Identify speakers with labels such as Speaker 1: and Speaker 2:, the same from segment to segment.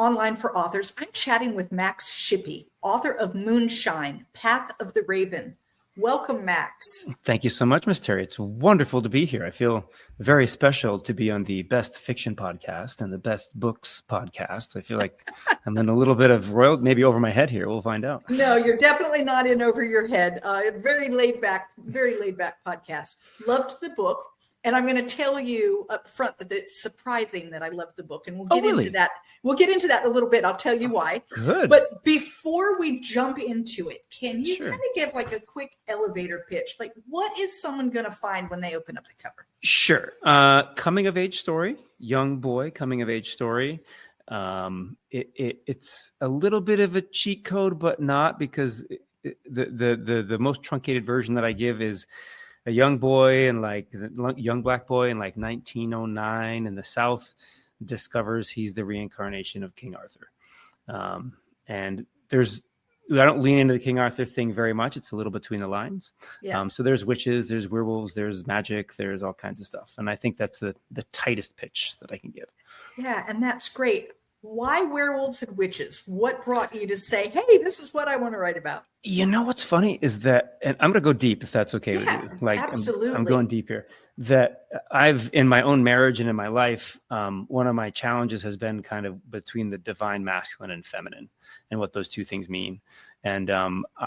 Speaker 1: online for authors. I'm chatting with Max Shippee, author of Moonshine, Path of the Raven. Welcome, Max.
Speaker 2: Thank you so much, Ms. Terry. It's wonderful to be here. I feel very special to be on the Best Fiction podcast and the Best Books podcast. I feel like I'm in a little bit of royal, maybe over my head here. We'll find out.
Speaker 1: No, you're definitely not in over your head. Very laid back podcast. Loved the book. And I'm going to tell you up front that it's surprising that I love the book. And we'll get into that. We'll get into that in a little bit. I'll tell you why.
Speaker 2: Good.
Speaker 1: But before we jump into it, can you kind of give like a quick elevator pitch? Like, what is someone going to find when they open up the cover?
Speaker 2: Sure. Coming of age story, young boy, coming of age story. It's a little bit of a cheat code, but not, because the most truncated version that I give is a young boy and like the young black boy in like 1909 in the South discovers he's the reincarnation of King Arthur. And I don't lean into the King Arthur thing very much. It's a little between the lines. Yeah. So there's witches, there's werewolves, there's magic, there's all kinds of stuff. And I think that's the tightest pitch that I can give.
Speaker 1: Yeah. And that's great. Why werewolves and witches? What brought you to say, hey, this is what I want to write about?
Speaker 2: You know, what's funny is that, and I'm going to go deep if that's okay with you. Like,
Speaker 1: absolutely.
Speaker 2: I'm going deep here. That I've, in my own marriage and in my life, one of my challenges has been kind of between the divine masculine and feminine and what those two things mean. And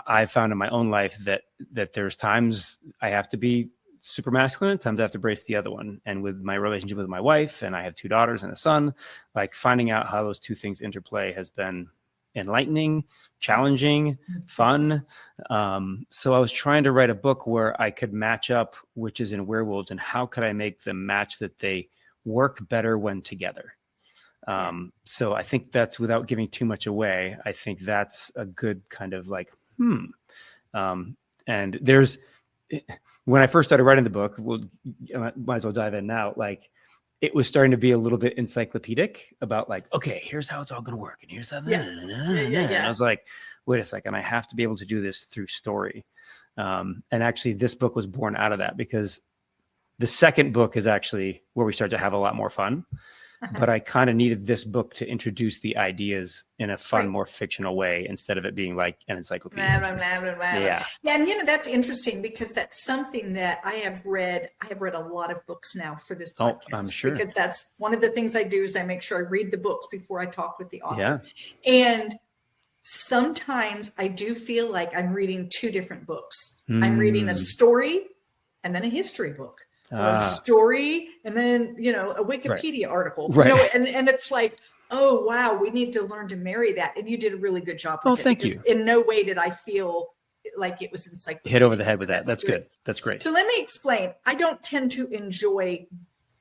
Speaker 2: I found in my own life that there's times I have to be super masculine, times I have to brace the other one. And with my relationship with my wife, and I have 2 daughters and a son, like finding out how those two things interplay has been enlightening, challenging, fun. So I was trying to write a book where I could match up witches and werewolves, and how could I make them match that they work better when together. So I think that's, without giving too much away, I think that's a good kind of like, and there's, when I first started writing the book, might as well dive in now. Like, it was starting to be a little bit encyclopedic about like, okay, here's how it's all going to work. And here's how, And I was like, wait a second, I have to be able to do this through story. And actually this book was born out of that, because the second book is actually where we start to have a lot more fun. But I kind of needed this book to introduce the ideas in a fun, more fictional way, instead of it being like an encyclopedia.
Speaker 1: Yeah. And that's interesting, because that's something that I have read. I have read a lot of books now for this podcast.
Speaker 2: Oh, I'm sure.
Speaker 1: Because that's one of the things I do, is I make sure I read the books before I talk with the author.
Speaker 2: Yeah.
Speaker 1: And sometimes I do feel like I'm reading 2 different books. I'm reading a story and then a history book. Or a story and then, a Wikipedia article, and it's like, oh, wow, we need to learn to marry that. And you did a really good job with it.
Speaker 2: Thank you.
Speaker 1: In no way did I feel like it was encyclopedia.
Speaker 2: Hit over the head with that. That's good. That's great.
Speaker 1: So let me explain. I don't tend to enjoy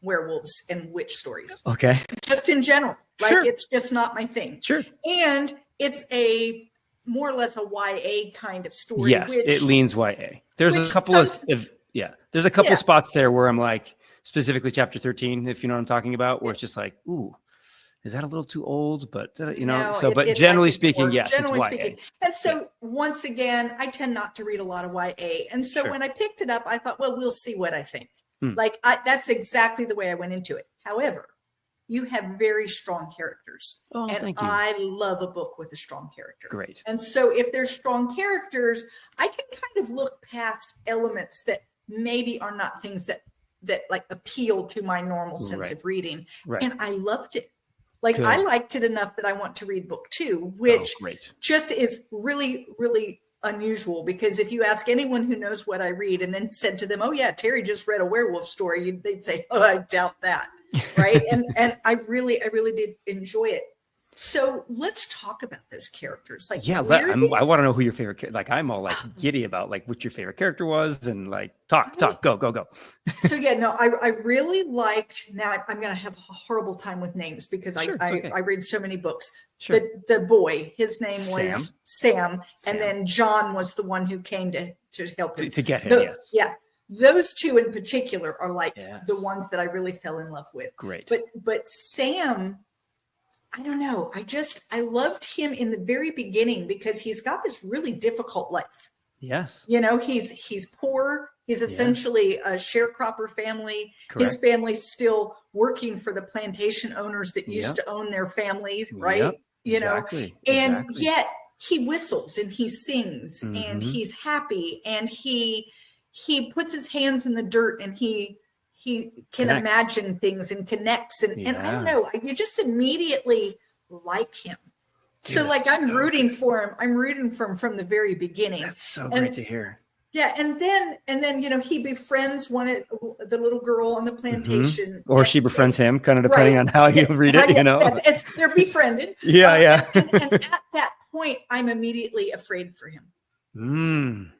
Speaker 1: werewolves and witch stories.
Speaker 2: Okay.
Speaker 1: Just in general. Like,
Speaker 2: sure.
Speaker 1: It's just not my thing.
Speaker 2: Sure.
Speaker 1: And it's a more or less a YA kind of story.
Speaker 2: Yes, it leans YA. There's a couple there's a couple spots there where I'm like, specifically chapter 13, if you know what I'm talking about, where it's just like, ooh, is that a little too old? But, but generally speaking, yes, it's YA.
Speaker 1: And so once again, I tend not to read a lot of YA. And so when I picked it up, I thought, well, we'll see what I think. That's exactly the way I went into it. However, you have very strong characters.
Speaker 2: Oh,
Speaker 1: and
Speaker 2: thank you.
Speaker 1: I love a book with a strong character.
Speaker 2: Great.
Speaker 1: And so if there's strong characters, I can kind of look past elements that maybe are not things that like appeal to my normal sense of reading. Right. And I loved it. Like, good. I liked it enough that I want to read book 2, which just is really, really unusual, because if you ask anyone who knows what I read and then said to them, oh yeah, Terry just read a werewolf story, they'd say, oh, I doubt that. Right. and I really did enjoy it. So let's talk about those characters. Like,
Speaker 2: I want to know who your favorite, like, I'm all like giddy about like what your favorite character was, and like talk, go.
Speaker 1: So I really liked, now I'm going to have a horrible time with names, because I read so many books. Sure. The boy, his name was Sam. And then John was the one who came to help him.
Speaker 2: To get him, yes.
Speaker 1: Yeah. Those 2 in particular are like the ones that I really fell in love with.
Speaker 2: Great.
Speaker 1: But Sam, I don't know. I loved him in the very beginning, because he's got this really difficult life.
Speaker 2: Yes.
Speaker 1: He's poor. He's essentially a sharecropper family.
Speaker 2: Correct.
Speaker 1: His family's still working for the plantation owners that used to own their families, right? you
Speaker 2: exactly.
Speaker 1: know, and yet he whistles and he sings and he's happy and he puts his hands in the dirt and he can imagine things and connects. And I don't know, you just immediately like him. Dude, so like I'm rooting for him. I'm rooting for him from the very beginning.
Speaker 2: That's so great to hear.
Speaker 1: Yeah, and then you know he befriends the little girl on the plantation,
Speaker 2: or she befriends him, kind of depending on how you read it. You know,
Speaker 1: they're befriended.
Speaker 2: Yeah.
Speaker 1: And at that point, I'm immediately afraid for him.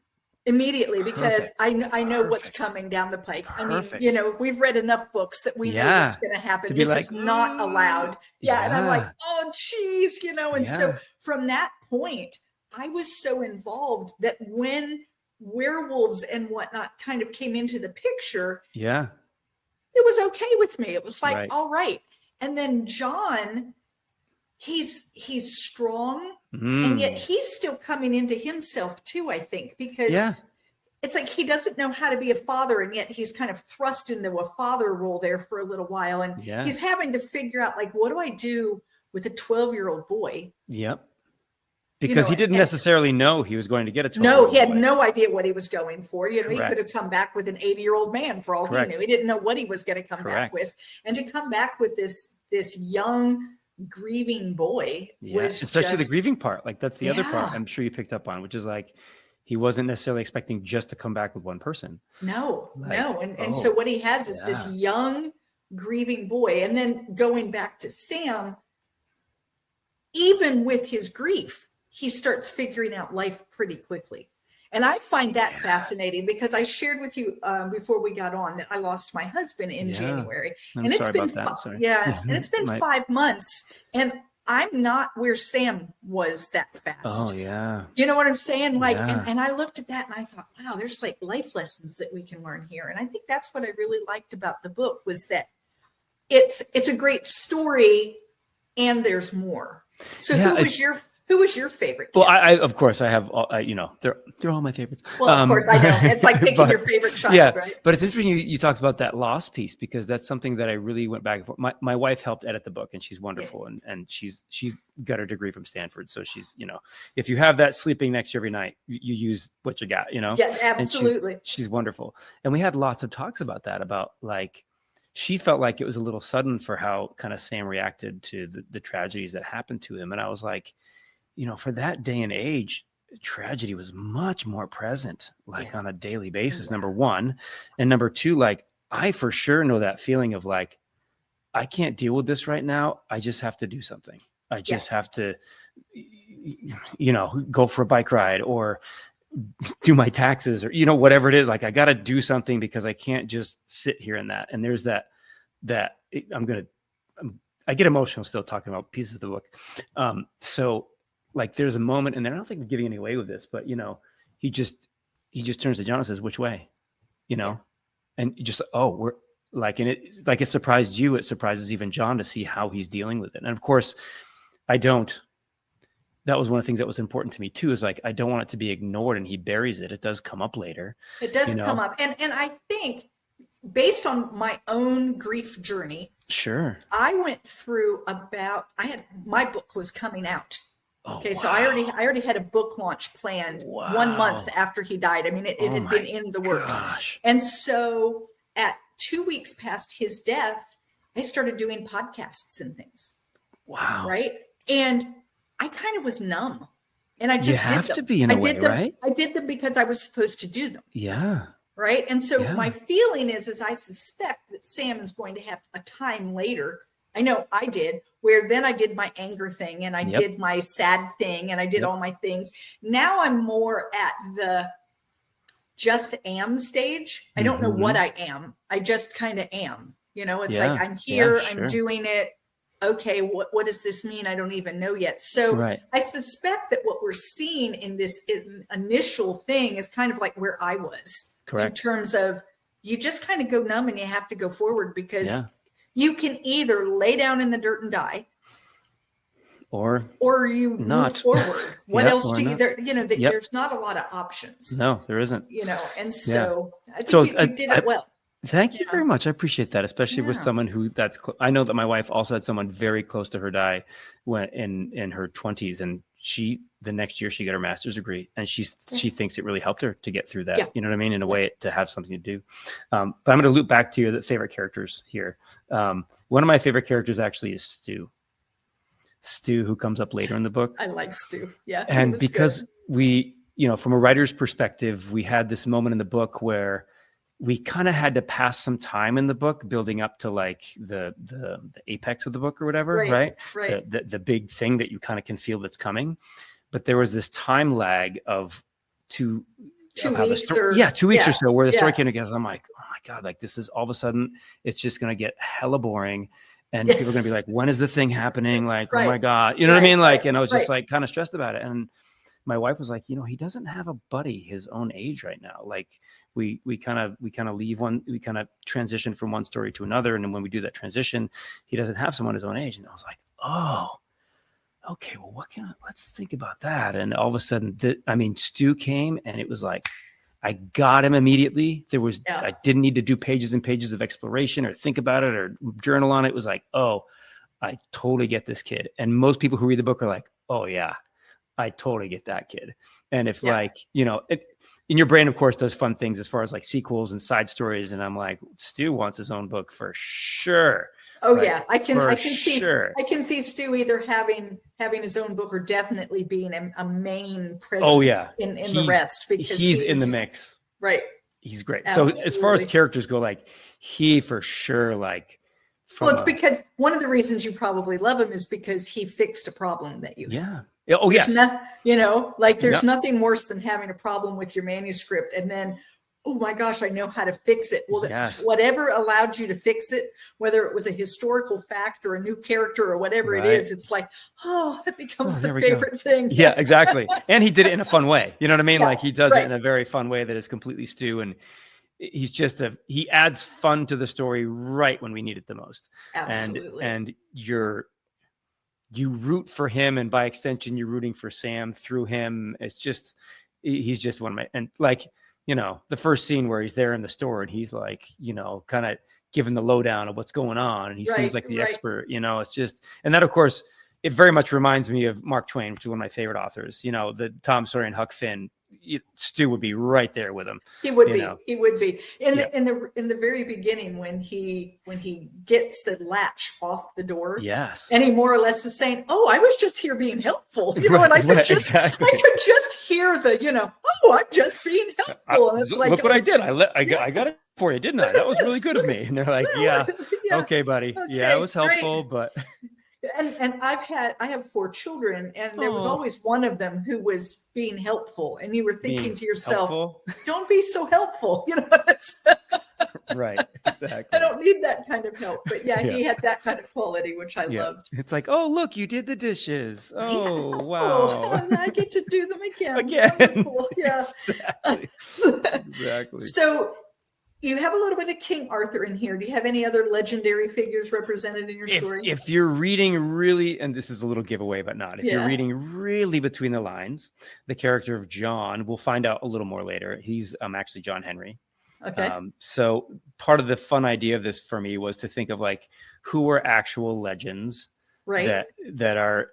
Speaker 1: Immediately, because I know what's coming down the pike. I mean, you know, we've read enough books that we know what's going to happen. This is not allowed. And I'm like, oh, geez, you know. And so from that point, I was so involved that when werewolves and whatnot kind of came into the picture, it was okay with me. It was like, all right. And then John, he's strong, and yet he's still coming into himself too, I think, because it's like he doesn't know how to be a father, and yet he's kind of thrust into a father role there for a little while, and he's having to figure out, like, what do I do with a 12-year-old boy?
Speaker 2: Because he didn't necessarily know he was going to get a 12-year-old
Speaker 1: No, he had no idea what he was going for. You know, he could have come back with an 80-year-old man for all he knew. He didn't know what he was going to come back with. And to come back with this young, grieving boy was
Speaker 2: especially the grieving part. Like, that's the other part I'm sure you picked up on, which is like, he wasn't necessarily expecting just to come back with one person.
Speaker 1: No. And so what he has is this young, grieving boy. And then going back to Sam, even with his grief, he starts figuring out life pretty quickly. And I find that fascinating, because I shared with you before we got on that I lost my husband in January.
Speaker 2: And it's been
Speaker 1: and it's been 5 months, and I'm not where Sam was that fast. You know what I'm saying? Like, and I looked at that and I thought, wow, there's like life lessons that we can learn here. And I think that's what I really liked about the book, was that it's a great story and there's more. So who was your favorite character?
Speaker 2: Well, I of course I have, you know, they're all my favorites.
Speaker 1: Well, of course I know. It's like picking your favorite child, right?
Speaker 2: But it's interesting you talked about that loss piece, because that's something that I really went back and forth. My wife helped edit the book, and she's wonderful, and she got her degree from Stanford, so she's, you know, if you have that sleeping next to you every night, you use what you got, you know.
Speaker 1: Yeah, absolutely.
Speaker 2: She's wonderful, and we had lots of talks about that, about like, she felt like it was a little sudden for how kind of Sam reacted to the tragedies that happened to him, and I was like, you know, for that day and age, tragedy was much more present, like on a daily basis, number one. And number two, like, I for sure know that feeling of like, I can't deal with this right now. I just have to do something. I just have to, you know, go for a bike ride or do my taxes, or, you know, whatever it is. Like, I got to do something, because I can't just sit here in that. And there's that I get emotional still talking about pieces of the book. So, like, there's a moment in there, I don't think I'm giving any away with this, but, you know, he just turns to John and says, which way, you know, and just, we're like, and it surprised you. It surprises even John to see how he's dealing with it. And of course that was one of the things that was important to me too, is like, I don't want it to be ignored, and he buries it. It does come up later.
Speaker 1: It does come up. And I think, based on my own grief journey, I went through my book was coming out. So I already had a book launch planned 1 month after he died. I mean, it had been in the works. And so at 2 weeks past his death, I started doing podcasts and things.
Speaker 2: Wow.
Speaker 1: Right. And I kind of was numb, and I just
Speaker 2: did them. To be in a way, right?
Speaker 1: I did them because I was supposed to do them.
Speaker 2: Yeah.
Speaker 1: Right. And so my feeling is I suspect that Sam is going to have a time later. I know I did, where then I did my anger thing, and I did my sad thing, and I did all my things. Now I'm more at the just am stage. I don't know what I am. I just kind of am. You know, it's like, I'm here, I'm doing it. Okay, what does this mean? I don't even know yet. So I suspect that what we're seeing in this initial thing is kind of like where I was. Correct. In terms of, you just kind of go numb and you have to go forward, because you can either lay down in the dirt and die, or you move forward. What else do you, there, you know, there's not a lot of options.
Speaker 2: No, there isn't.
Speaker 1: You know, and so I think you did it well.
Speaker 2: Thank you very much. I appreciate that, especially with someone who I know that my wife also had someone very close to her die when in her 20s, and the next year she got her master's degree, and she thinks it really helped her to get through that. Yeah. You know what I mean? In a way, to have something to do. But I'm going to loop back to your favorite characters here. One of my favorite characters actually is Stu. Stu, who comes up later in the book.
Speaker 1: I like Stu. Yeah.
Speaker 2: And because we, from a writer's perspective, we had this moment in the book where we kind of had to pass some time in the book building up to like the apex of the book or whatever, right? The big thing that you kind of can feel that's coming. But there was this time lag of 2 weeks or so where the story came together. I'm like, oh my God, like this is all of a sudden, it's just going to get hella boring. And people are going to be like, when is the thing happening? Like, oh my God, you know what I mean? Like, and I was just like kind of stressed about it. And my wife was like, he doesn't have a buddy his own age right now. Like we kind of transition from one story to another. And then when we do that transition, he doesn't have someone his own age. And I was like, oh, okay, well, let's think about that. And all of a sudden, Stu came, and it was like, I got him immediately. I didn't need to do pages and pages of exploration or think about it or journal on it. It was like, oh, I totally get this kid. And most people who read the book are like, oh yeah, I totally get that kid. And if in your brain, of course, does fun things as far as like sequels and side stories. And I'm like, Stu wants his own book for sure.
Speaker 1: Oh yeah. I can see Stu either having his own book or definitely being a main presence in the rest, because
Speaker 2: he's in the mix.
Speaker 1: Right.
Speaker 2: He's great. Absolutely. So as far as characters go, like he for sure, like,
Speaker 1: it's because one of the reasons you probably love him is because he fixed a problem that you had.
Speaker 2: Oh, yes.
Speaker 1: There's nothing worse than having a problem with your manuscript and then, oh my gosh, I know how to fix it. Well, whatever allowed you to fix it, whether it was a historical fact or a new character or whatever it is, it's like, it becomes the favorite thing.
Speaker 2: Yeah, exactly. And he did it in a fun way. You know what I mean? Like he does it in a very fun way that is completely Stu. And he's just he adds fun to the story right when we need it the most.
Speaker 1: Absolutely.
Speaker 2: And you root for him, and by extension, you're rooting for Sam through him. It's just, he's just one of my, and like, the first scene where he's there in the store and he's like, kind of giving the lowdown of what's going on. And he seems like the expert, it's just, and that of course, it very much reminds me of Mark Twain, which is one of my favorite authors, the Tom Sawyer and Huck Finn. Stu would be right there with him.
Speaker 1: He would be. He would be in the very beginning when he gets the latch off the door.
Speaker 2: Yes,
Speaker 1: and he more or less is saying, "Oh, I was just here being helpful," and I could just hear the, "Oh, I'm just being helpful," and it's like,
Speaker 2: look what I did. I got it for you, didn't I? That was really good of me. And they're like, "Yeah, okay, buddy. Okay, yeah, it was helpful, but."
Speaker 1: And I have 4 children, and there was always one of them who was being helpful, and you were thinking to yourself, "Don't be so helpful,"
Speaker 2: Right, exactly.
Speaker 1: I don't need that kind of help, but he had that kind of quality, which I loved.
Speaker 2: It's like, oh look, you did the dishes. Oh wow,
Speaker 1: I get to do them again.
Speaker 2: Wonderful.
Speaker 1: Yeah,
Speaker 2: exactly.
Speaker 1: So. You have a little bit of King Arthur in here. Do you have any other legendary figures represented in your story?
Speaker 2: If you're reading really, and this is a little giveaway, but not, if you're reading really between the lines, the character of John, we'll find out a little more later. He's actually John Henry.
Speaker 1: Okay.
Speaker 2: So part of the fun idea of this for me was to think of like, who are actual legends that are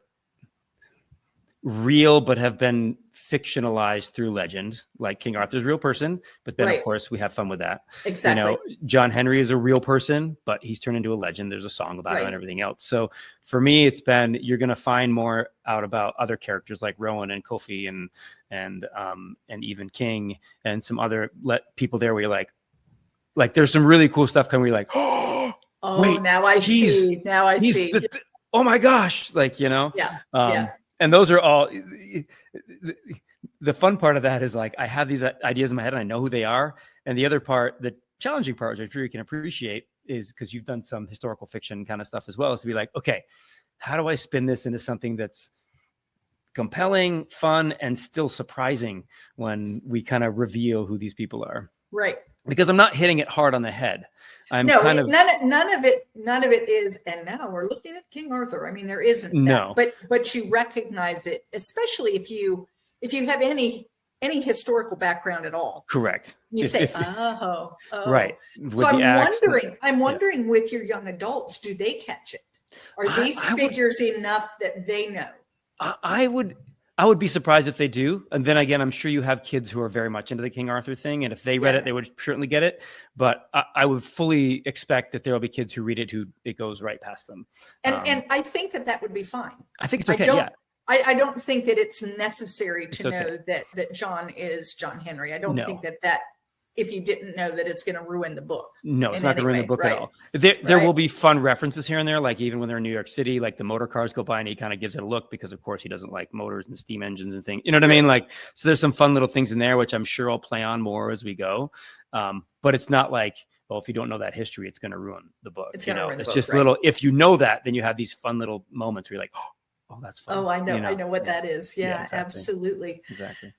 Speaker 2: real but have been fictionalized through legend, like King Arthur's a real person, but then of course we have fun with that.
Speaker 1: Exactly.
Speaker 2: John Henry is a real person, but he's turned into a legend. There's a song about him and everything else. So for me, it's been, you're going to find more out about other characters like Rowan and Kofi and even King and some other people there where you're like there's some really cool stuff coming. You're like,
Speaker 1: oh, wait, now I see. Now I see.
Speaker 2: Oh my gosh. And those are all, the fun part of that is like, I have these ideas in my head and I know who they are. And the other part, the challenging part, which I really can appreciate, is because you've done some historical fiction kind of stuff as well, is to be like, okay, how do I spin this into something that's compelling, fun, and still surprising when we kind of reveal who these people are?
Speaker 1: Right.
Speaker 2: Because I'm not hitting it hard on the head.
Speaker 1: None of it is. And now we're looking at King Arthur. I mean, there isn't.
Speaker 2: No.
Speaker 1: But you recognize it, especially if you have any historical background at all.
Speaker 2: Correct.
Speaker 1: You say, oh.
Speaker 2: Right.
Speaker 1: So I'm wondering with your young adults, do they catch it? Are these figures enough that they know?
Speaker 2: I would be surprised if they do. And then again, I'm sure you have kids who are very much into the King Arthur thing. And if they read it, they would certainly get it. But I would fully expect that there will be kids who read it who it goes right past them.
Speaker 1: And I think that would be fine.
Speaker 2: I think it's okay.
Speaker 1: I don't think that it's necessary to know that John is John Henry. I don't think that if you didn't know that, it's going to ruin the book.
Speaker 2: No, it's not going to ruin the book at all. There will be fun references here and there, like even when they're in New York City, like the motor cars go by and he kind of gives it a look because, of course, he doesn't like motors and steam engines and things. You know what I mean? Like, so there's some fun little things in there, which I'm sure I'll play on more as we go. But it's not like, well, if you don't know that history, it's going to ruin the book.
Speaker 1: It's going to ruin the book.
Speaker 2: It's just little, if you know that, then you have these fun little moments where you're like, oh, that's fun.
Speaker 1: Oh, I know. I know what that is. Yeah, exactly. Absolutely.
Speaker 2: Exactly.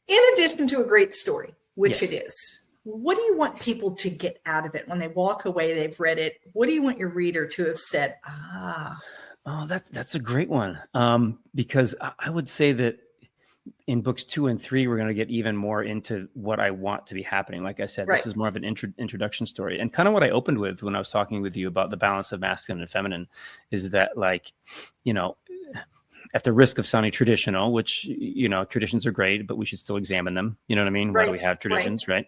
Speaker 1: In addition to a great story, which it is, what do you want people to get out of it when they walk away? They've read it. What do you want your reader to have said?
Speaker 2: Oh, that's a great one. Because I would say that in books 2 and 3, we're going to get even more into what I want to be happening. Like I said, this is more of an introduction story, and kind of what I opened with when I was talking with you about the balance of masculine and feminine is that, like, you know, at the risk of sounding traditional, which, you know, traditions are great, but we should still examine them. You know what I mean? Why do we have traditions? Right.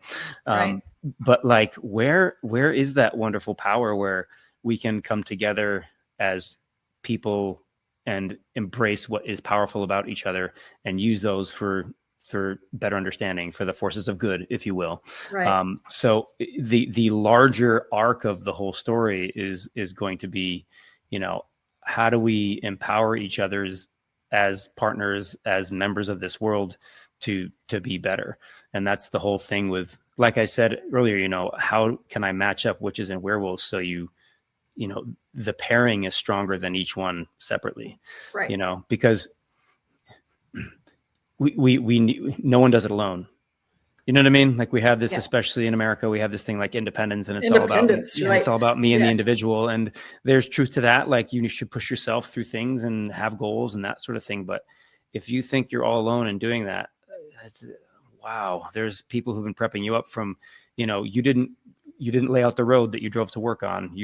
Speaker 2: But like, where is that wonderful power where we can come together as people and embrace what is powerful about each other and use those for better understanding, for the forces of good, if you will. So the larger arc of the whole story is going to be, you know, how do we empower each other's as partners, as members of this world to be better? And that's the whole thing with, like I said earlier, you know, how can I match up witches and werewolves so you know, the pairing is stronger than each one separately, you know, because we no one does it alone. You know what I mean? Like we have this, especially in America, we have this thing like independence, and it's all about me and the individual. And there's truth to that. Like you should push yourself through things and have goals and that sort of thing. But if you think you're all alone in doing that, wow, there's people who've been prepping you up from, you know, you didn't lay out the road that you drove to work on.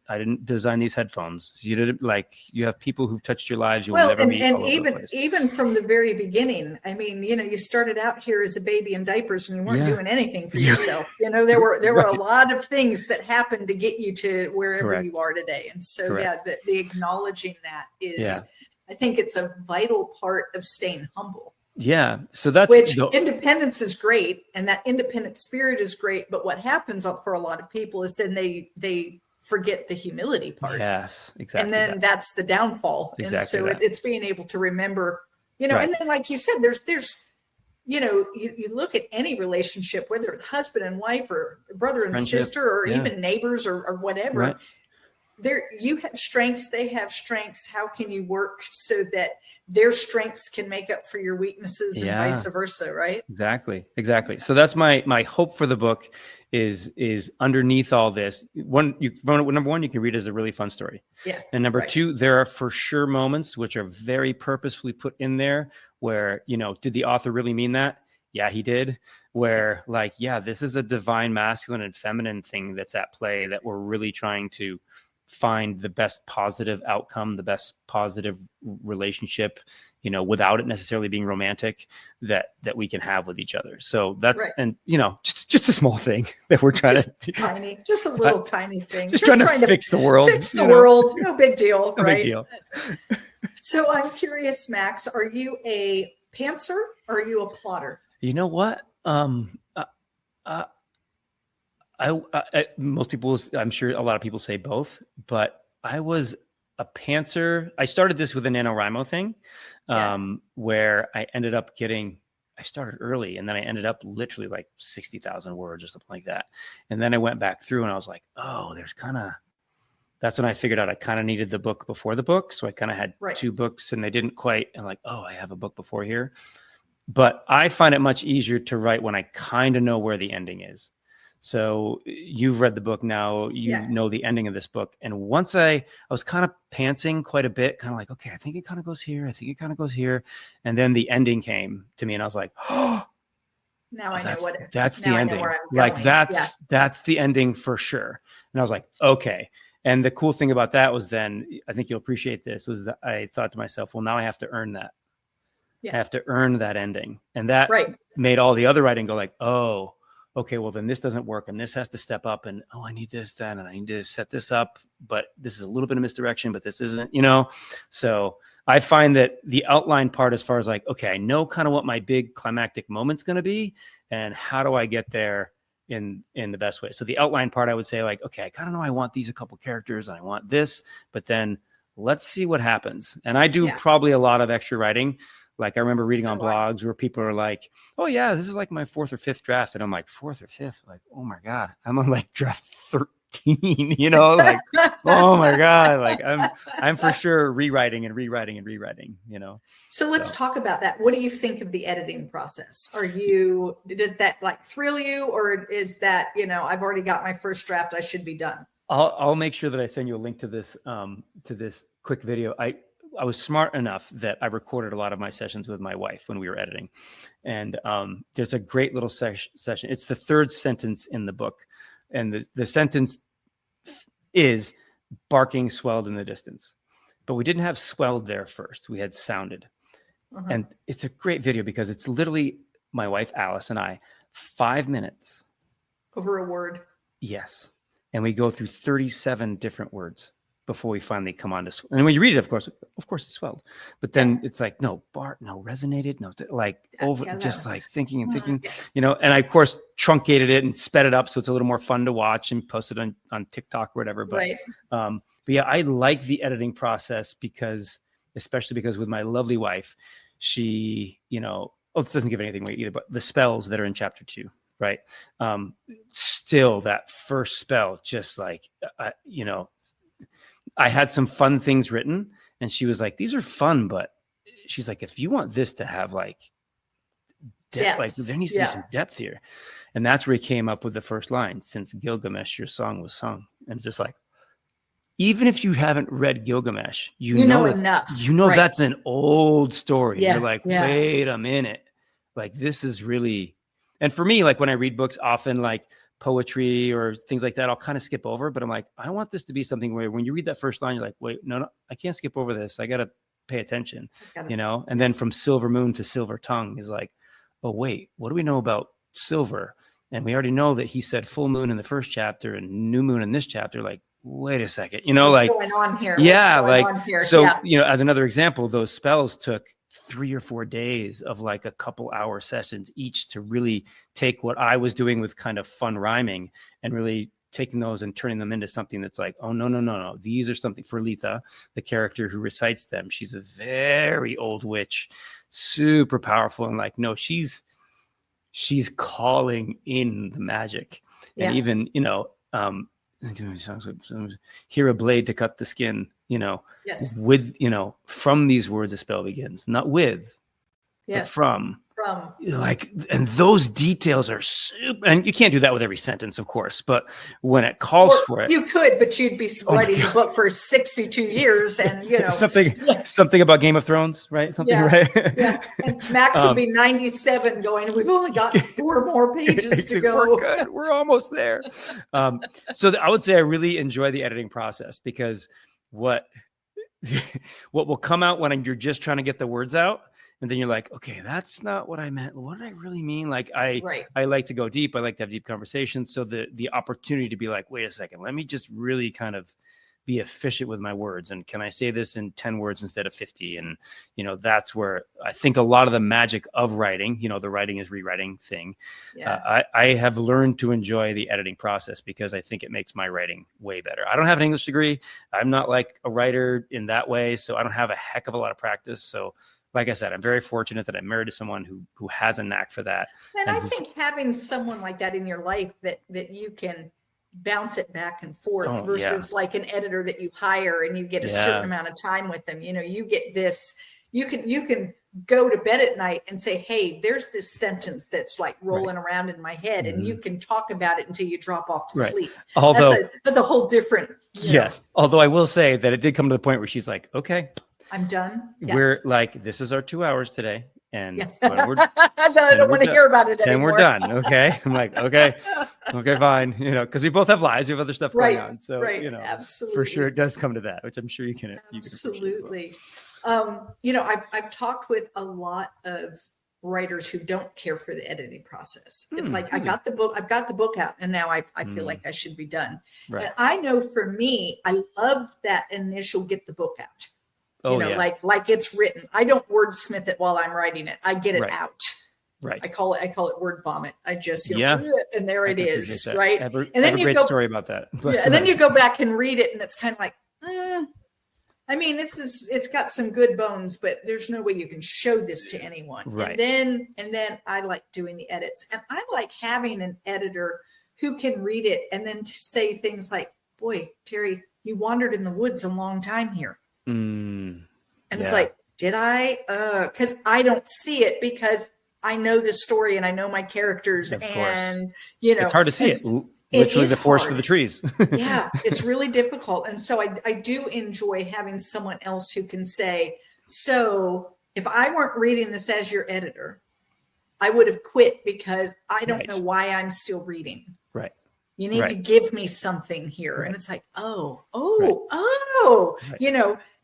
Speaker 2: I didn't design these headphones. You didn't, like, you have people who've touched your lives. You'll never meet. And
Speaker 1: even from the very beginning, I mean, you know, you started out here as a baby in diapers and you weren't doing anything for yourself. You know, there were a lot of things that happened to get you to wherever you are today. And so, the acknowledging that is, I think it's a vital part of staying humble.
Speaker 2: Yeah. So that's
Speaker 1: independence is great. And that independent spirit is great. But what happens for a lot of people is then they forget the humility part.
Speaker 2: Yes, exactly.
Speaker 1: And then that's the downfall. Exactly. And so it's being able to remember, you know, and then like you said, there's, you know, you look at any relationship, whether it's husband and wife or brother and sister, or even neighbors or whatever, you have strengths, they have strengths. How can you work so that their strengths can make up for your weaknesses and vice versa, right?
Speaker 2: Exactly. So that's my hope for the book is underneath all this. Number one, you can read it as a really fun story. Yeah. And number two, there are for sure moments which are very purposefully put in there where, you know, did the author really mean that? Yeah, he did. Where like, this is a divine masculine and feminine thing that's at play that we're really trying to find the best positive outcome, the best positive relationship, you know, without it necessarily being romantic, that we can have with each other. So that's, and you know, just a small thing that we're trying
Speaker 1: just a little tiny thing.
Speaker 2: Just trying to fix the world.
Speaker 1: Fix the world. No big deal.
Speaker 2: No big deal.
Speaker 1: So I'm curious, Max, are you a pantser or are you a plotter?
Speaker 2: You know what? Most people, I'm sure a lot of people say both, but I was a pantser. I started this with a NaNoWriMo thing, where I ended up I started early and then I ended up literally like 60,000 words or something like that. And then I went back through and I was like, oh, that's when I figured out I kind of needed the book before the book. So I kind of had two books and they didn't quite, and like, oh, I have a book before here. But I find it much easier to write when I kind of know where the ending is. So you've read the book now, you know the ending of this book. And once I was kind of pantsing quite a bit, kind of like, okay, I think it kind of goes here. I think it kind of goes here. And then the ending came to me and I was like, oh,
Speaker 1: Now I know what
Speaker 2: that's the
Speaker 1: now
Speaker 2: ending.
Speaker 1: I know where I'm
Speaker 2: like
Speaker 1: going.
Speaker 2: that's the ending for sure. And I was like, okay. And the cool thing about that was then, I think you'll appreciate this, was that I thought to myself, well, now I have to earn that. I have to earn that ending. And that made all the other writing go like, oh, okay, well then this doesn't work. And this has to step up, and oh, I need this then. And I need to set this up, but this is a little bit of misdirection, but this isn't, So I find that the outline part, as far as like, okay, I know kind of what my big climactic moment's going to be, and how do I get there in the best way. So the outline part, I would say like, okay, I kind of know I want these a couple characters and I want this, but then let's see what happens. And I do probably a lot of extra writing. Like I remember reading on blogs where people are like, oh yeah, this is like my 4th or 5th draft. And I'm like, 4th or 5th? Like, oh my God, I'm on like draft 13, like, oh my God, like I'm for sure rewriting. So
Speaker 1: let's talk about that. What do you think of the editing process? Does that like thrill you, or is that, I've already got my first draft, I should be done?
Speaker 2: I'll make sure that I send you a link to this quick video. I was smart enough that I recorded a lot of my sessions with my wife when we were editing. And there's a great little session. It's the 3rd sentence in the book. And the sentence is barking swelled in the distance. But we didn't have swelled there first. We had sounded. And it's a great video because it's literally my wife, Alice, and I, 5 minutes.
Speaker 1: Over a word.
Speaker 2: Yes. And we go through 37 different words before we finally come on to, and when you read it, of course it's swelled, but then it's like, no, resonated, no, like just like thinking, and I of course truncated it and sped it up so it's a little more fun to watch and post it on TikTok or whatever. But yeah, I like the editing process especially because with my lovely wife, she, it doesn't give anything away either, but the spells that are in chapter 2, right? Still that first spell, just like, I had some fun things written, and she was like, these are fun, but she's like, if you want this to have like depth, like there needs to be some depth here. And that's where he came up with the first line, since Gilgamesh, your song was sung. And it's just like, even if you haven't read Gilgamesh, you know enough. That's an old story. You're like, wait a minute. Like, this is really, and for me, like when I read books, often like poetry or things like that, I'll kind of skip over, but I'm like, I want this to be something where when you read that first line, you're like, wait, no, I can't skip over this. I got to pay attention, and then from silver moon to silver tongue is like, oh wait, what do we know about silver? And we already know that he said full moon in the first chapter and new moon in this chapter. Like, wait a second, what's going on here? As another example, those spells took 3 or 4 days of like a couple hour sessions each to really take what I was doing with kind of fun rhyming and really taking those and turning them into something that's like, oh, no. These are something for Letha, the character who recites them. She's a very old witch, super powerful. And like, no, she's calling in the magic. And even, here a blade to cut the skin, with, from these words a spell begins, not with, but from, like, and those details are super, and you can't do that with every sentence, of course, but when it calls for it,
Speaker 1: you could, but you'd be writing the book for 62 years and,
Speaker 2: something about Game of Thrones, right? Right.
Speaker 1: Yeah. And Max would be 97 going, we've only got 4 more pages to go.
Speaker 2: We're good. We're almost there. So I would say I really enjoy the editing process because what will come out when you're just trying to get the words out, and then you're like, okay, that's not what I meant. What did I really mean? Like I like to go deep. I like to have deep conversations. So the opportunity to be like, wait a second, let me just really kind of be efficient with my words. And can I say this in 10 words instead of 50? And, that's where I think a lot of the magic of writing, the writing is rewriting thing. I have learned to enjoy the editing process because I think it makes my writing way better. I don't have an English degree. I'm not like a writer in that way. So I don't have a heck of a lot of practice. So like I said, I'm very fortunate that I'm married to someone who has a knack for that.
Speaker 1: And I think having someone like that in your life that you can bounce it back and forth versus like an editor that you hire and you get a certain amount of time with them. You get this, you can go to bed at night and say, hey, there's this sentence that's like rolling around in my head, and you can talk about it until you drop off to sleep.
Speaker 2: Although
Speaker 1: that's a whole different.
Speaker 2: Although I will say that it did come to the point where she's like, okay,
Speaker 1: I'm done.
Speaker 2: We're like, this is our 2 hours today. And
Speaker 1: I don't want to hear about it anymore.
Speaker 2: And we're done. Okay. I'm like, okay, fine. Cause we both have lives. We have other stuff going on. So,
Speaker 1: absolutely.
Speaker 2: For sure it does come to that, which I'm sure you can.
Speaker 1: Absolutely. I've talked with a lot of writers who don't care for the editing process. It's like, I've got the book out, and now I feel like I should be done. Right. And I know for me, I love that initial get the book out. Like it's written. I don't wordsmith it while I'm writing it. I get it out. Right. I call it word vomit. I just, and there it is. Right.
Speaker 2: And then you go story about that.
Speaker 1: And then you go back and read it, and it's kind of like, I mean, it's got some good bones, but there's no way you can show this to anyone. Right. And then I like doing the edits, and I like having an editor who can read it and then say things like, boy, Terry, you wandered in the woods a long time here. And it's like, did I? Because I don't see it, because I know this story and I know my characters, and
Speaker 2: it's hard to see it. Literally the forest for the trees.
Speaker 1: Yeah, it's really difficult. And so I do enjoy having someone else who can say, so if I weren't reading this as your editor, I would have quit because I don't know why I'm still reading.
Speaker 2: Right.
Speaker 1: You need to give me something here. Right. And it's like,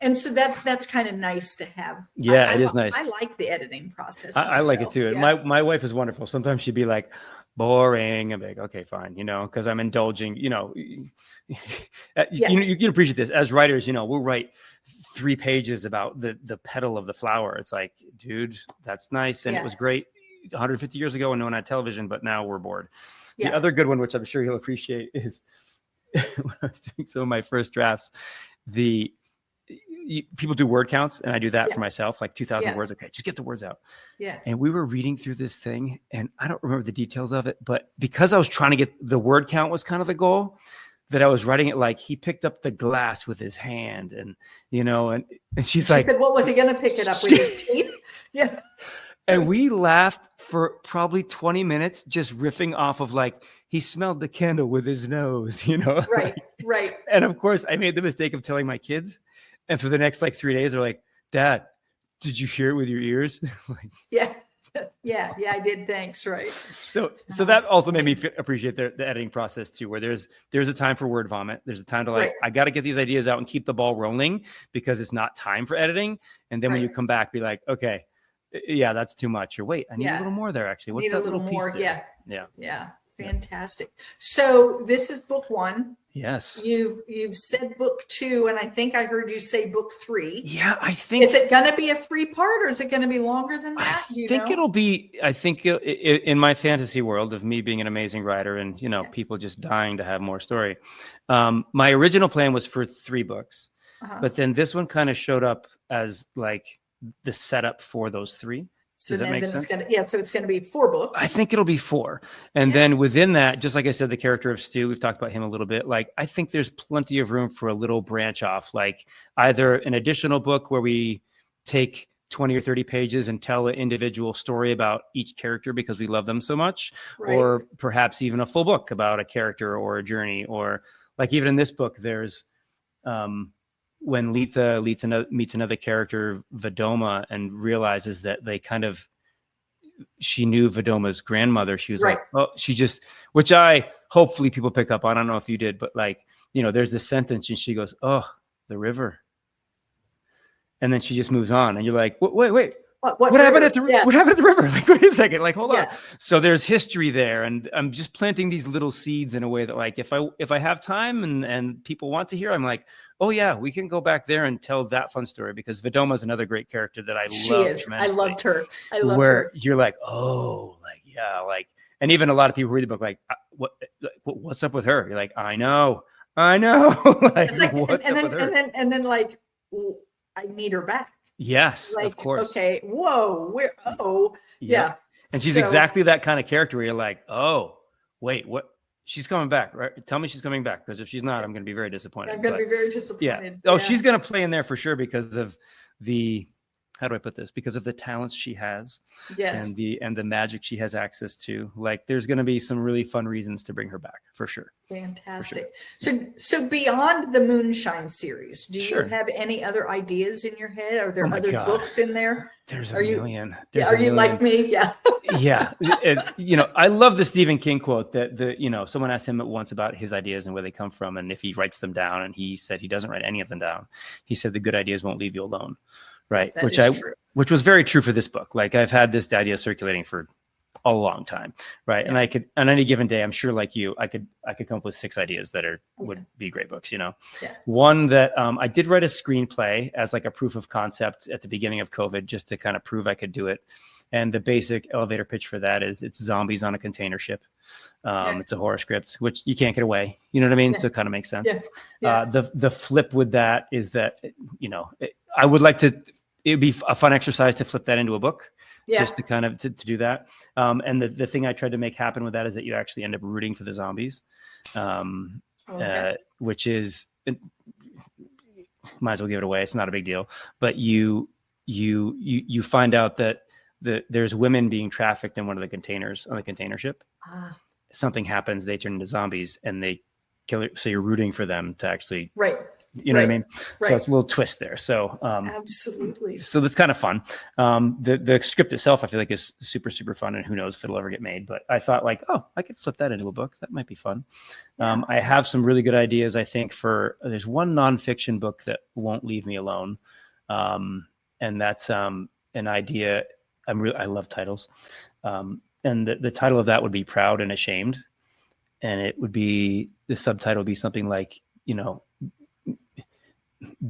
Speaker 1: and so that's kind of nice to have.
Speaker 2: Yeah, it is nice.
Speaker 1: I like the editing process.
Speaker 2: I like it too. Yeah. My wife is wonderful. Sometimes she'd be like, boring. I'm like, okay, fine, because I'm indulging, you can appreciate this as writers, we'll write 3 pages about the petal of the flower. It's like, dude, that's nice. And it was great 150 years ago when no one had television, but now we're bored. The other good one, which I'm sure you'll appreciate, is when I was doing some of my first drafts, people do word counts, and I do that for myself, like 2,000 words. Okay, just get the words out. Yeah. And we were reading through this thing, and I don't remember the details of it, but because I was trying to get the word count was kind of the goal, that I was writing it like he picked up the glass with his hand, and and she said,
Speaker 1: what was he going to pick it up with his teeth?
Speaker 2: Yeah. And we laughed for probably 20 minutes, just riffing off of like, he smelled the candle with his nose,
Speaker 1: Right.
Speaker 2: And of course, I made the mistake of telling my kids. And for the next 3 days, they're like, Dad, did you hear it with your ears? Like,
Speaker 1: yeah, I did. Thanks. Right.
Speaker 2: So that also made me appreciate the editing process too, where there's a time for word vomit. There's a time to I got to get these ideas out and keep the ball rolling, because it's not time for editing. And then when you come back, be like, okay, yeah, that's too much. Or wait, I need a little more there. Actually, what's that little more?
Speaker 1: Piece there? Yeah. Fantastic. So this is book 1.
Speaker 2: Yes.
Speaker 1: You've said book 2, and I think I heard you say book 3.
Speaker 2: Yeah, I think.
Speaker 1: Is it going to be a 3-part, or is it going to be longer than that?
Speaker 2: It'll be. I think in my fantasy world of me being an amazing writer and people just dying to have more story. My original plan was for 3 books, but then this one kind of showed up as like the setup for those 3.
Speaker 1: So then it's going to be 4 books.
Speaker 2: I think it'll be 4. And then within that, just like I said, the character of Stu, we've talked about him a little bit. Like, I think there's plenty of room for a little branch off, like either an additional book where we take 20 or 30 pages and tell an individual story about each character because we love them so much, or perhaps even a full book about a character or a journey, or like even in this book, there's, when Letha meets another character, Vedoma, and realizes that she knew Vedoma's grandmother. She was like, which hopefully people picked up on. I don't know if you did, but there's this sentence and she goes, oh, the river. And then she just moves on and you're like, wait. What happened at the river? Like, wait a second. Like, hold on. So there's history there, and I'm just planting these little seeds in a way that, like, if I have time and people want to hear, I'm like, oh yeah, we can go back there and tell that fun story, because Vedoma is another great character that I love.
Speaker 1: She is. I loved her.
Speaker 2: Where you're like, oh, like, yeah, like, and even a lot of people read the book like, what's up with her? You're like, I know. Like, what's up with her?
Speaker 1: And then like, I need her back.
Speaker 2: Yes, like, of course.
Speaker 1: Okay. Whoa. Yeah.
Speaker 2: And she's exactly that kind of character where you're like, oh, wait, what? She's coming back, right? Tell me she's coming back, because if she's not, I'm going to be very disappointed.
Speaker 1: I'm going to be very disappointed.
Speaker 2: Yeah. Oh, she's going to play in there for sure because of the how do I put this? Because of the talents she has,
Speaker 1: yes,
Speaker 2: and the magic she has access to, like there's going to be some really fun reasons to bring her back for sure.
Speaker 1: fantastic.
Speaker 2: For sure.
Speaker 1: So beyond the Moonshine series, do you
Speaker 2: Sure.
Speaker 1: have any other ideas in your head? Are there
Speaker 2: Oh my
Speaker 1: other
Speaker 2: God.
Speaker 1: books in there?
Speaker 2: There's
Speaker 1: are
Speaker 2: a
Speaker 1: you,
Speaker 2: million.
Speaker 1: Are you like me? Yeah.
Speaker 2: Yeah. I love the Stephen King quote that someone asked him once about his ideas and where they come from, and if he writes them down, and he said he doesn't write any of them down. He said the good ideas won't leave you alone. Right. Which was very true for this book. Like I've had this idea circulating for a long time. Right. Yeah. And I could, on any given day, I'm sure like you, I could come up with 6 ideas that would be great books, Yeah. One that I did write a screenplay as like a proof of concept at the beginning of COVID, just to kind of prove I could do it. And the basic elevator pitch for that is it's zombies on a container ship. It's a horror script, which you can't get away. You know what I mean? Yeah. So it kind of makes sense. Yeah. Yeah. The flip with that is that, I would like to, it'd be a fun exercise to flip that into a book. Yeah. Just to kind of to do that. And the thing I tried to make happen with that is that you actually end up rooting for the zombies, which is, might as well give it away. It's not a big deal, but you find out that there's women being trafficked in one of the containers on the container ship. Something happens, they turn into zombies and they kill it. So you're rooting for them to actually, right. You know what I mean? Right. So it's a little twist there. So
Speaker 1: absolutely.
Speaker 2: So that's kind of fun. The script itself, I feel like is super, super fun, and who knows if it'll ever get made. But I thought like, I could flip that into a book. That might be fun. Yeah. I have some really good ideas. I think there's one nonfiction book that won't leave me alone, and that's an idea. I love titles, and the title of that would be Proud and Ashamed, and it would be, the subtitle would be something like,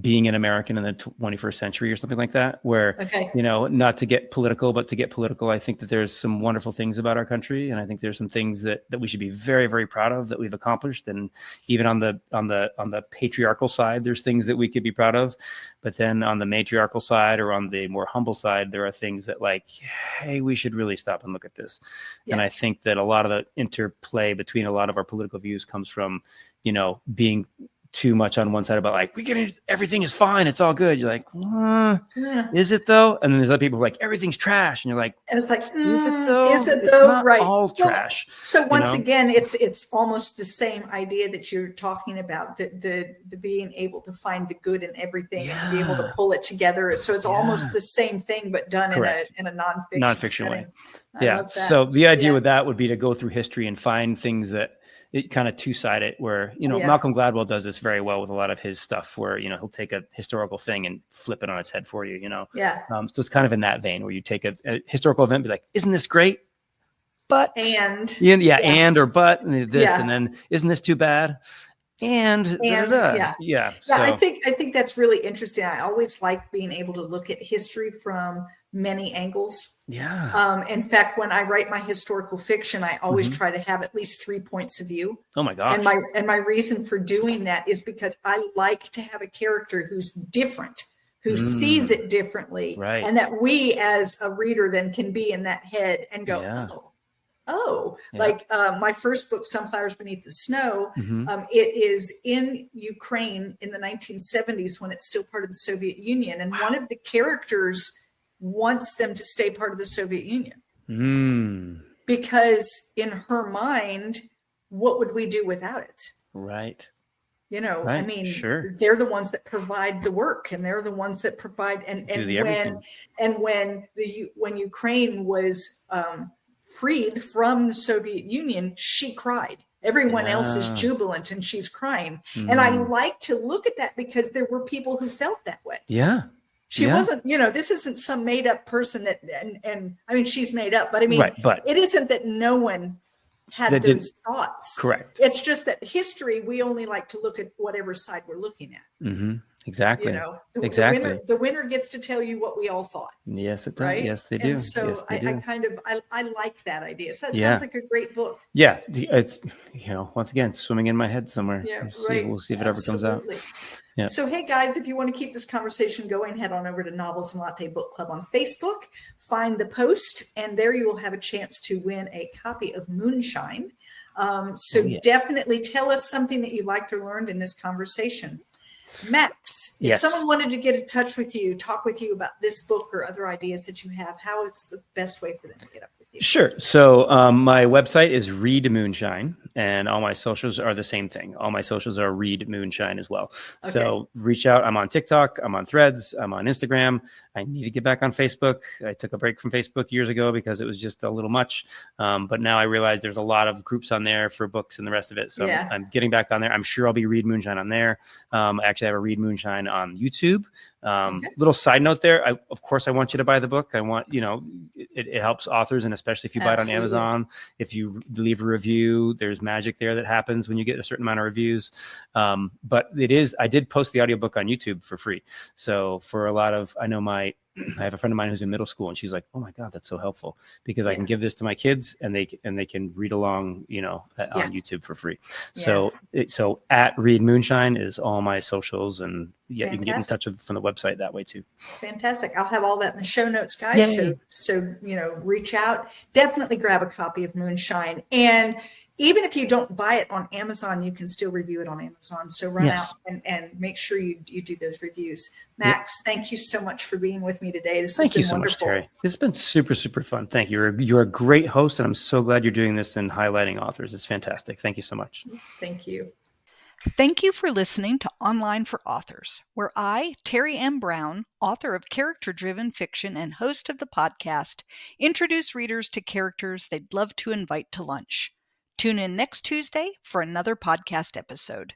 Speaker 2: being an American in the 21st century or something like that, where, not to get political, but to get political. I think that there's some wonderful things about our country. And I think there's some things that we should be very, very proud of that we've accomplished. And even on the patriarchal side, there's things that we could be proud of. But then on the matriarchal side, or on the more humble side, there are things that like, hey, we should really stop and look at this. Yeah. And I think that a lot of the interplay between a lot of our political views comes from, being too much on one side about like, everything is fine, it's all good. You're like, is it though? And then there's other people who are like, everything's trash, and you're like,
Speaker 1: and it's like,
Speaker 2: is it though?
Speaker 1: Is it though?
Speaker 2: Not right. All trash.
Speaker 1: So once again, it's almost the same idea that you're talking about, the being able to find the good in everything and be able to pull it together. So it's almost the same thing, but done in a nonfiction way.
Speaker 2: Yeah. So the idea with that would be to go through history and find things that it kind of two-sided, where, Malcolm Gladwell does this very well with a lot of his stuff, where, he'll take a historical thing and flip it on its head for you,
Speaker 1: Yeah.
Speaker 2: So it's kind of in that vein where you take a historical event, be like, isn't this great? But, and this, and then isn't this too bad? And So,
Speaker 1: I think that's really interesting. I always like being able to look at history from many angles.
Speaker 2: Yeah.
Speaker 1: In fact, when I write my historical fiction, I always try to have at least 3 points of view.
Speaker 2: Oh my gosh.
Speaker 1: And my reason for doing that is because I like to have a character who's different, who sees it differently,
Speaker 2: right.
Speaker 1: And that we as a reader then can be in that head and go, like my first book, Sunflowers Beneath the Snow, it is in Ukraine in the 1970s when it's still part of the Soviet Union. And one of the characters wants them to stay part of the Soviet Union. Because in her mind, what would we do without it?
Speaker 2: Right.
Speaker 1: I mean, they're the ones that provide the work, and they're the ones that provide. When Ukraine was freed from the Soviet Union, she cried. Everyone else is jubilant and she's crying. And I like to look at that because there were people who felt that way.
Speaker 2: Yeah.
Speaker 1: She wasn't, this isn't some made up person that, and I mean, she's made up, but I mean, it isn't that no one had those thoughts.
Speaker 2: Correct.
Speaker 1: It's just that history, we only like to look at whatever side we're looking at.
Speaker 2: Exactly.
Speaker 1: The winner gets to tell you what we all thought.
Speaker 2: Yes, it does.
Speaker 1: Right?
Speaker 2: Yes, they do.
Speaker 1: And so
Speaker 2: yes,
Speaker 1: I like that idea. So that sounds like a great book.
Speaker 2: Yeah. It's, once again, swimming in my head somewhere.
Speaker 1: Yeah,
Speaker 2: we'll see if it ever comes out.
Speaker 1: Yeah. So, hey guys, if you want to keep this conversation going, head on over to Novels and Latte Book Club on Facebook, find the post, and there you will have a chance to win a copy of Moonshine. Definitely tell us something that you liked or learned in this conversation. Max, if
Speaker 2: Yes.
Speaker 1: someone wanted to get in touch with you, talk with you about this book or other ideas that you have, how it's the best way for them to get up with you?
Speaker 2: Sure. So my website is Read Moonshine, and all my socials are the same thing. All my socials are Read Moonshine as well. Okay. So reach out. I'm on TikTok. I'm on Threads. I'm on Instagram. I need to get back on Facebook. I took a break from Facebook years ago because it was just a little much. But now I realize there's a lot of groups on there for books and the rest of it. So I'm getting back on there. I'm sure I'll be Read Moonshine on there. I actually have a Read Moonshine on YouTube. Little side note there. Of course, I want you to buy the book. I want, it helps authors, and especially if you buy it on Amazon, if you leave a review, there's magic there that happens when you get a certain amount of reviews. But I did post the audiobook on YouTube for free. So for a lot of, I have a friend of mine who's in middle school, and she's like, "Oh my God, that's so helpful because I can give this to my kids and they can read along, on YouTube for free." So at Read Moonshine is all my socials, and you can get in touch from the website that way too.
Speaker 1: Fantastic. I'll have all that in the show notes, guys. Yay. So reach out, definitely grab a copy of Moonshine. And even if you don't buy it on Amazon, you can still review it on Amazon. So run out and make sure you do those reviews. Max, thank you so much for being with me today. This has been wonderful. Thank you so much, Terry. This has been super, super fun. Thank you. You're a great host, and I'm so glad you're doing this and highlighting authors. It's fantastic. Thank you so much. Thank you.
Speaker 3: Thank you for listening to Online for Authors, where I, Terry M. Brown, author of character-driven fiction and host of the podcast, introduce readers to characters they'd love to invite to lunch. Tune in next Tuesday for another podcast episode.